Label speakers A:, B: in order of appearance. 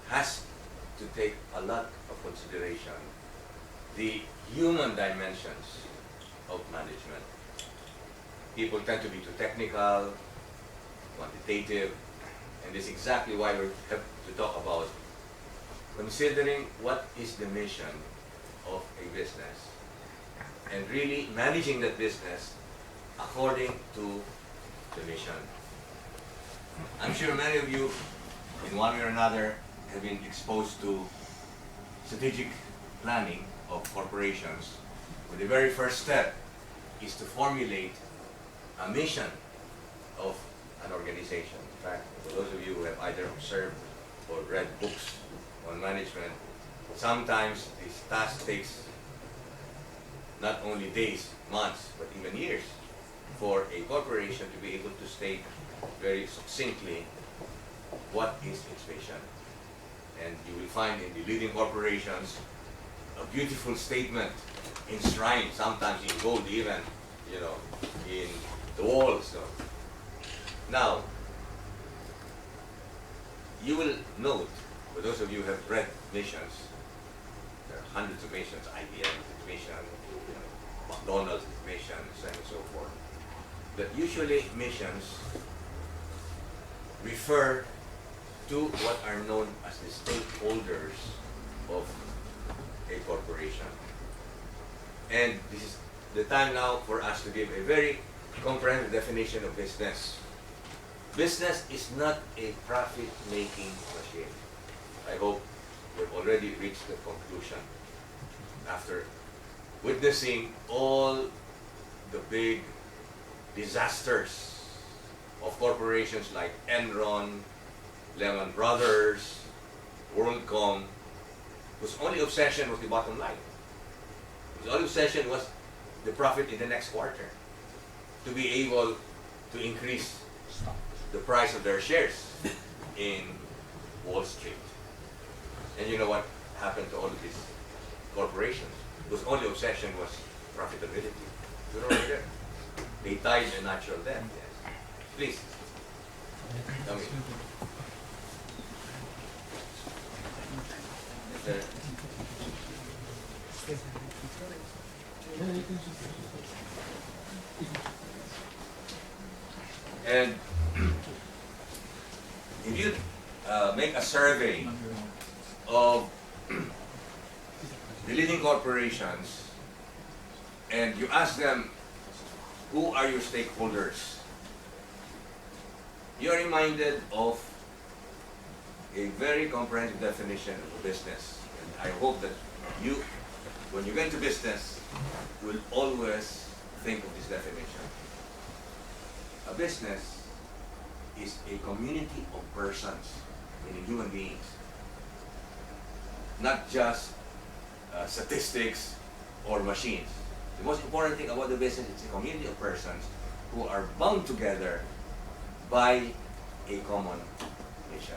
A: has to take a lot of consideration the human dimensions of management. People tend to be too technical, quantitative, and this is exactly why we have to talk about considering what is the mission of a business and really managing that business according to the mission. I'm sure many of you, in one way or another, have been exposed to strategic planning of corporations, where the very first step is to formulate a mission of an organization. In fact, for those of you who have either observed or read books on management, sometimes this task takes not only days, months, but even years for a corporation to be able to state very succinctly what is its mission. And you will find in the leading corporations a beautiful statement enshrined, sometimes in gold even, you know, in the walls. So. Now, you will note, for those of you who have read missions, there are hundreds of missions, IBM mission, you know, McDonald's mission, so on and so forth, that usually missions refer to what are known as the stakeholders of a corporation. And this is the time now for us to give a very comprehensive definition of business. Business is not a profit-making machine. I hope we've already reached the conclusion after witnessing all the big disasters of corporations like Enron, Lehman Brothers, WorldCom, whose only obsession was the bottom line. Whose only obsession was the profit in the next quarter, to be able to increase the price of their shares in Wall Street. And you know what happened to all of these corporations, whose only obsession was profitability? You're already there. They died a natural death. Yes. Please, tell me. Yes, and if you make a survey of the leading corporations and you ask them, who are your stakeholders? You're reminded of a very comprehensive definition of a business. And I hope that you, when you get into business, will always think of this definition. A business is a community of persons, meaning human beings, not just statistics or machines. The most important thing about the business is a community of persons who are bound together by a common mission.